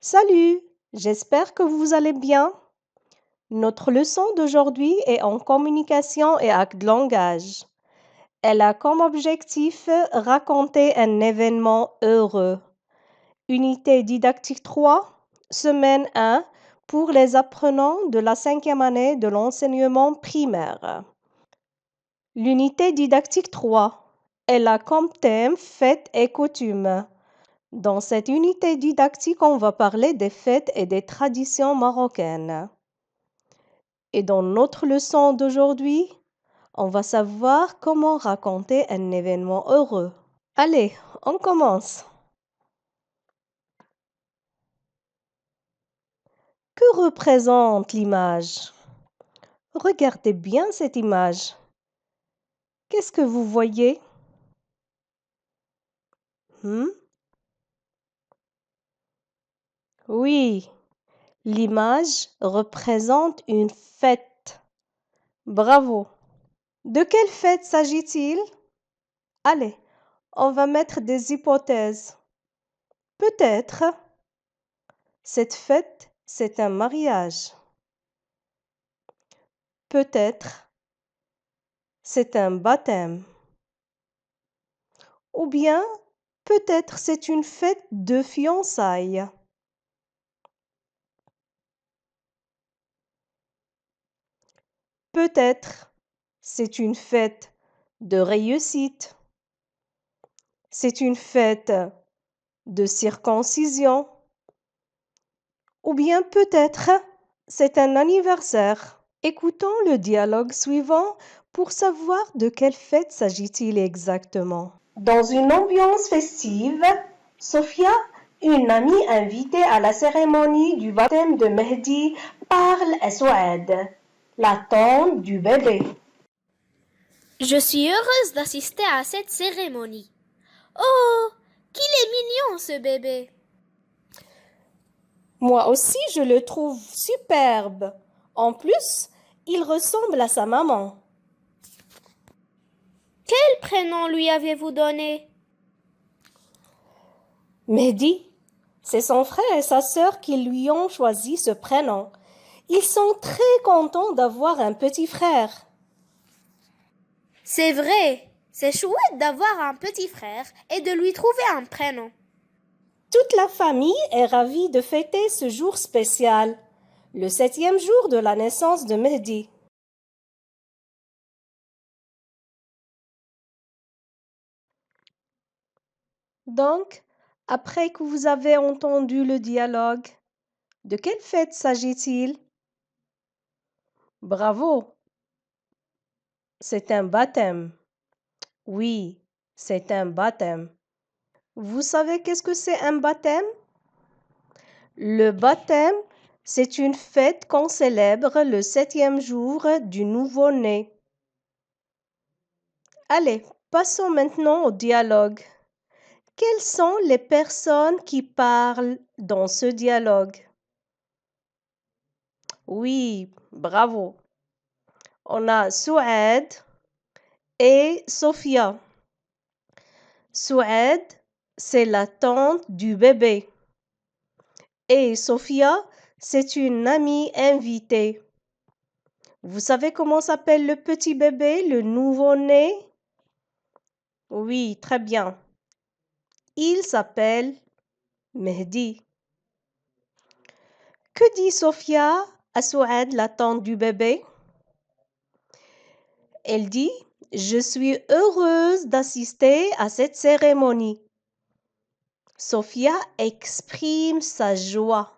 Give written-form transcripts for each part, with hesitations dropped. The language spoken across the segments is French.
Salut, j'espère que vous allez bien. Notre leçon d'aujourd'hui est en communication et acte de langage. Elle a comme objectif raconter un événement heureux. Unité didactique 3, semaine 1, pour les apprenants de la 5e année de l'enseignement primaire. L'unité didactique 3, elle a comme thème fêtes et coutumes. Dans cette unité didactique, on va parler des fêtes et des traditions marocaines. Et dans notre leçon d'aujourd'hui, on va savoir comment raconter un événement heureux. Allez, on commence. Que représente l'image? Regardez bien cette image. Qu'est-ce que vous voyez? Oui, l'image représente une fête. Bravo. De quelle fête s'agit-il? Allez, on va mettre des hypothèses. Peut-être cette fête, c'est un mariage. Peut-être c'est un baptême. Ou bien peut-être c'est une fête de fiançailles. Peut-être c'est une fête de réussite. C'est une fête de circoncision. Ou bien peut-être c'est un anniversaire. Écoutons le dialogue suivant pour savoir de quelle fête s'agit-il exactement. Dans une ambiance festive, Sophia, une amie invitée à la cérémonie du baptême de Mehdi, parle à Souad, la tante du bébé. Je suis heureuse d'assister à cette cérémonie. Oh, qu'il est mignon ce bébé! Moi aussi, je le trouve superbe. En plus, il ressemble à sa maman. Quel prénom lui avez-vous donné? Mehdi, c'est son frère et sa sœur qui lui ont choisi ce prénom. Ils sont très contents d'avoir un petit frère. C'est vrai, c'est chouette d'avoir un petit frère et de lui trouver un prénom. Toute la famille est ravie de fêter ce jour spécial, le 7e jour de la naissance de Mehdi. Donc, après que vous avez entendu le dialogue, de quelle fête s'agit-il? Bravo! C'est un baptême. Oui, c'est un baptême. Vous savez qu'est-ce que c'est un baptême? Le baptême, c'est une fête qu'on célèbre le 7e jour du nouveau-né. Allez, passons maintenant au dialogue. Quelles sont les personnes qui parlent dans ce dialogue? Oui, bravo. On a Souad et Sophia. Souad, c'est la tante du bébé. Et Sophia, c'est une amie invitée. Vous savez comment s'appelle le petit bébé, le nouveau-né? Oui, très bien. Il s'appelle Mehdi. Que dit Sophia à Souad, la tante du bébé? Elle dit, je suis heureuse d'assister à cette cérémonie. Sophia exprime sa joie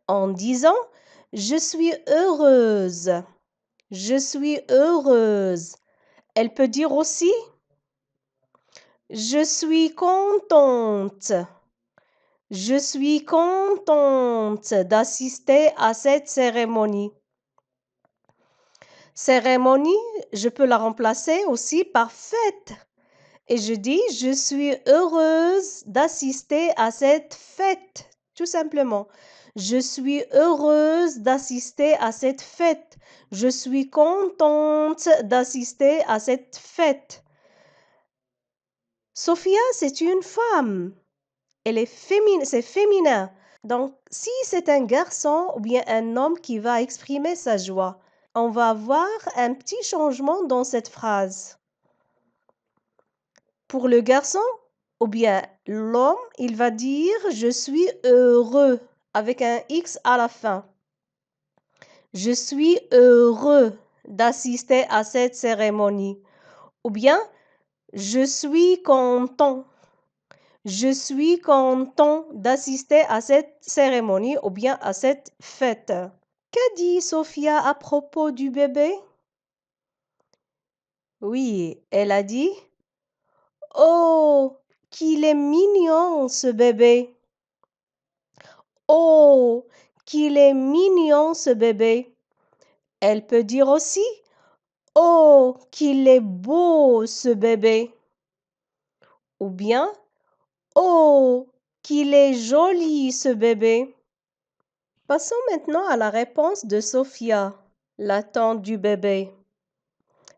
en disant, je suis heureuse. Je suis heureuse. Elle peut dire aussi, je suis contente. Je suis contente d'assister à cette cérémonie. Cérémonie, je peux la remplacer aussi par fête. Et je dis, je suis heureuse d'assister à cette fête, tout simplement. Je suis heureuse d'assister à cette fête. Je suis contente d'assister à cette fête. Sophia, c'est une femme. Elle est féminine, c'est féminin. Donc, si c'est un garçon ou bien un homme qui va exprimer sa joie, on va avoir un petit changement dans cette phrase. Pour le garçon ou bien l'homme, il va dire « Je suis heureux » avec un X à la fin. Je suis heureux d'assister à cette cérémonie. Ou bien, je suis content. Je suis content d'assister à cette cérémonie ou bien à cette fête. Qu'a dit Sophia à propos du bébé? Oui, elle a dit « Oh, qu'il est mignon ce bébé! Oh, qu'il est mignon ce bébé! » Elle peut dire aussi « Oh, qu'il est beau ce bébé! » Ou bien « Oh, qu'il est joli ce bébé! » Passons maintenant à la réponse de Sophia, la tante du bébé.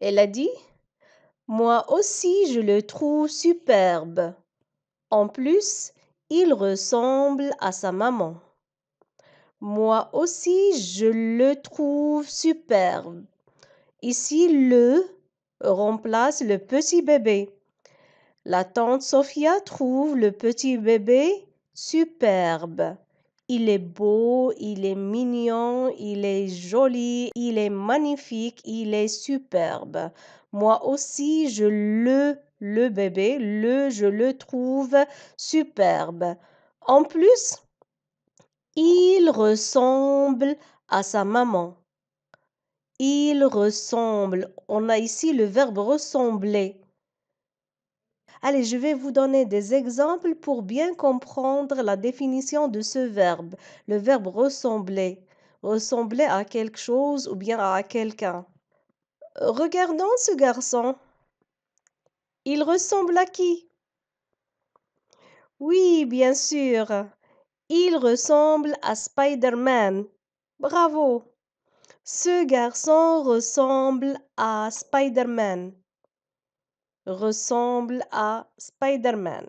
Elle a dit « Moi aussi, je le trouve superbe. En plus, il ressemble à sa maman. » Moi aussi, je le trouve superbe. Ici, le remplace le petit bébé. La tante Sophia trouve le petit bébé superbe. Il est beau, il est mignon, il est joli, il est magnifique, il est superbe. Moi aussi, le bébé, je le trouve superbe. En plus, il ressemble à sa maman. Il ressemble. On a ici le verbe ressembler. Allez, je vais vous donner des exemples pour bien comprendre la définition de ce verbe. Le verbe ressembler. Ressembler à quelque chose ou bien à quelqu'un. Regardons ce garçon. Il ressemble à qui? Oui, bien sûr. Il ressemble à Spider-Man. Bravo. Ce garçon ressemble à Spider-Man. Ressemble à Spider-Man.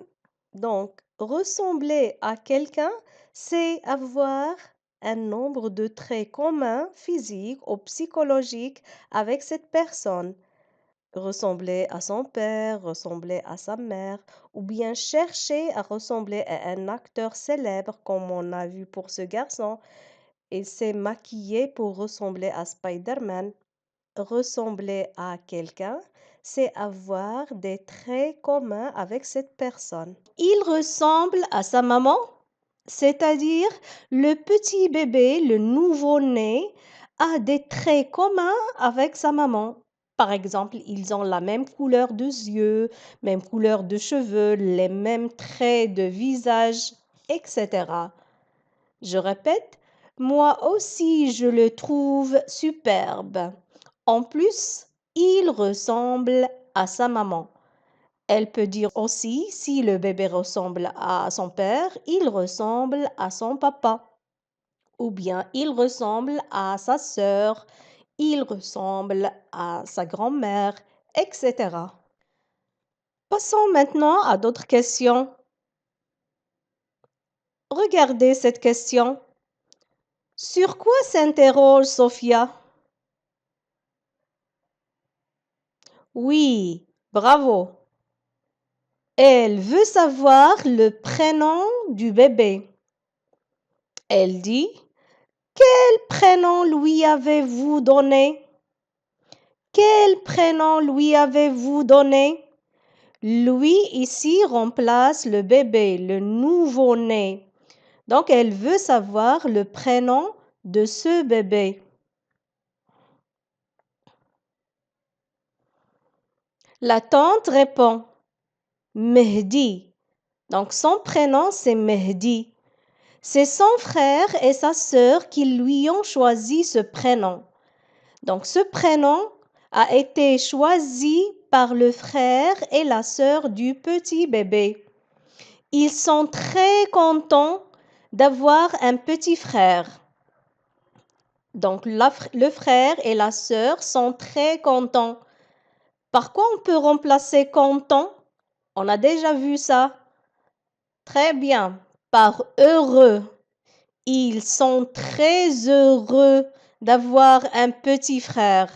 Donc, ressembler à quelqu'un, c'est avoir un nombre de traits communs, physiques ou psychologiques avec cette personne. Ressembler à son père, ressembler à sa mère, ou bien chercher à ressembler à un acteur célèbre, comme on a vu pour ce garçon. Il s'est maquillé pour ressembler à Spider-Man. Ressembler à quelqu'un, c'est avoir des traits communs avec cette personne. Il ressemble à sa maman, c'est-à-dire le petit bébé, le nouveau-né, a des traits communs avec sa maman. Par exemple, ils ont la même couleur de yeux, même couleur de cheveux, les mêmes traits de visage, etc. Je répète, moi aussi je le trouve superbe. En plus, il ressemble à sa maman. Elle peut dire aussi, si le bébé ressemble à son père, il ressemble à son papa. Ou bien il ressemble à sa sœur, il ressemble à sa grand-mère, etc. Passons maintenant à d'autres questions. Regardez cette question. Sur quoi s'interroge Sophia? Oui, bravo. Elle veut savoir le prénom du bébé. Elle dit, quel prénom lui avez-vous donné? Quel prénom lui avez-vous donné? Lui ici remplace le bébé, le nouveau-né. Donc elle veut savoir le prénom de ce bébé. La tante répond, Mehdi. Donc son prénom c'est Mehdi. C'est son frère et sa sœur qui lui ont choisi ce prénom. Donc ce prénom a été choisi par le frère et la sœur du petit bébé. Ils sont très contents d'avoir un petit frère. Donc le frère et la sœur sont très contents. Par quoi on peut remplacer content? On a déjà vu ça. Très bien. Par heureux. Ils sont très heureux d'avoir un petit frère.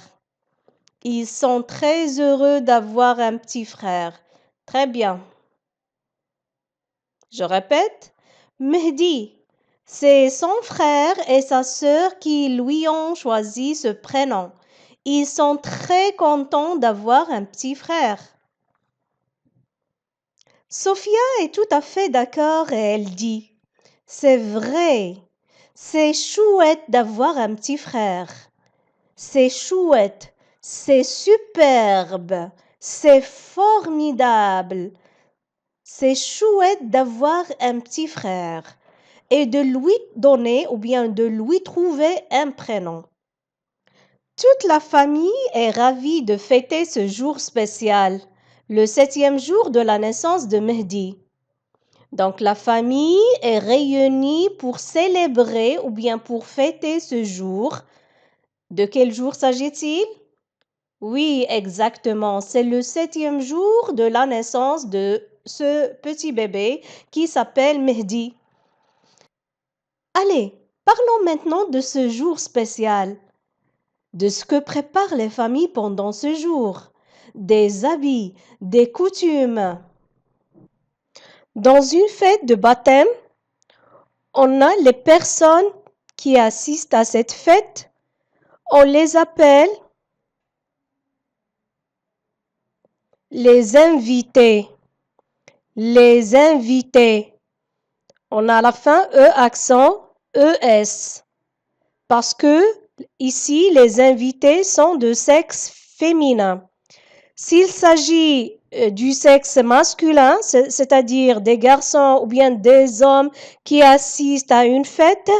Ils sont très heureux d'avoir un petit frère. Très bien. Je répète, Mehdi, c'est son frère et sa sœur qui lui ont choisi ce prénom. Ils sont très contents d'avoir un petit frère. Sophia est tout à fait d'accord et elle dit, c'est vrai, c'est chouette d'avoir un petit frère. C'est chouette, c'est superbe, c'est formidable. C'est chouette d'avoir un petit frère et de lui donner ou bien de lui trouver un prénom. Toute la famille est ravie de fêter ce jour spécial, le 7e jour de la naissance de Mehdi. Donc la famille est réunie pour célébrer ou bien pour fêter ce jour. De quel jour s'agit-il? Oui, exactement. C'est le 7e jour de la naissance de ce petit bébé qui s'appelle Mehdi. Allez, parlons maintenant de ce jour spécial, de ce que préparent les familles pendant ce jour, des habits, des coutumes. Dans une fête de baptême, on a les personnes qui assistent à cette fête, on les appelle les invités. Les invités. On a à la fin E accent ES. Parce que ici, les invités sont de sexe féminin. S'il s'agit du sexe masculin, c'est-à-dire des garçons ou bien des hommes qui assistent à une fête,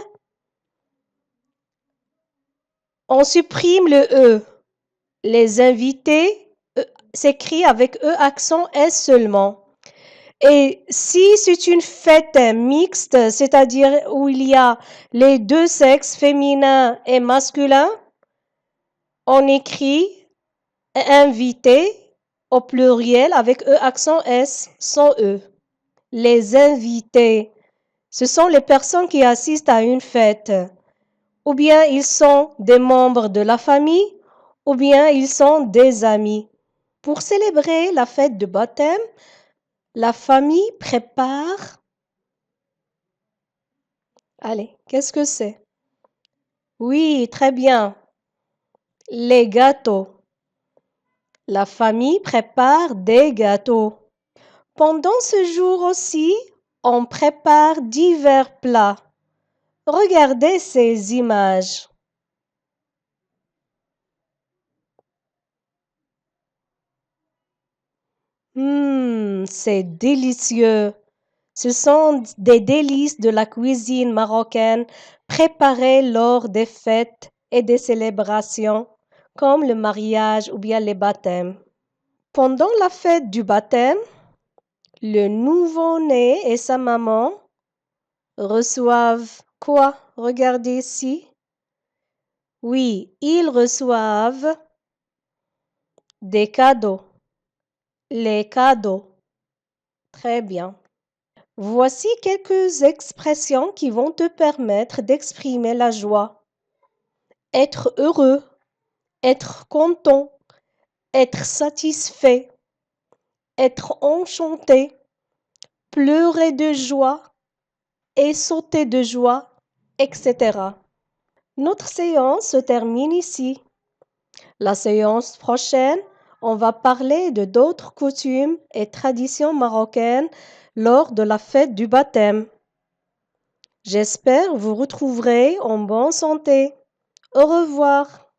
on supprime le E. Les invités s'écrit avec E accent S seulement. Et si c'est une fête mixte, c'est-à-dire où il y a les deux sexes, féminin et masculin, on écrit invité au pluriel avec E accent S sans E. Les invités, ce sont les personnes qui assistent à une fête. Ou bien ils sont des membres de la famille, ou bien ils sont des amis. Pour célébrer la fête de baptême, la famille prépare. Allez, qu'est-ce que c'est? Oui, très bien. Les gâteaux. La famille prépare des gâteaux. Pendant ce jour aussi, on prépare divers plats. Regardez ces images. C'est délicieux. Ce sont des délices de la cuisine marocaine préparées lors des fêtes et des célébrations, comme le mariage ou bien les baptêmes. Pendant la fête du baptême, le nouveau-né et sa maman reçoivent quoi? Regardez ici. Oui, ils reçoivent des cadeaux. Les cadeaux. Très bien. Voici quelques expressions qui vont te permettre d'exprimer la joie. Être heureux, être content, être satisfait, être enchanté, pleurer de joie et sauter de joie, etc. Notre séance se termine ici. La séance prochaine, on va parler de d'autres coutumes et traditions marocaines lors de la fête du baptême. J'espère vous retrouverez en bonne santé. Au revoir.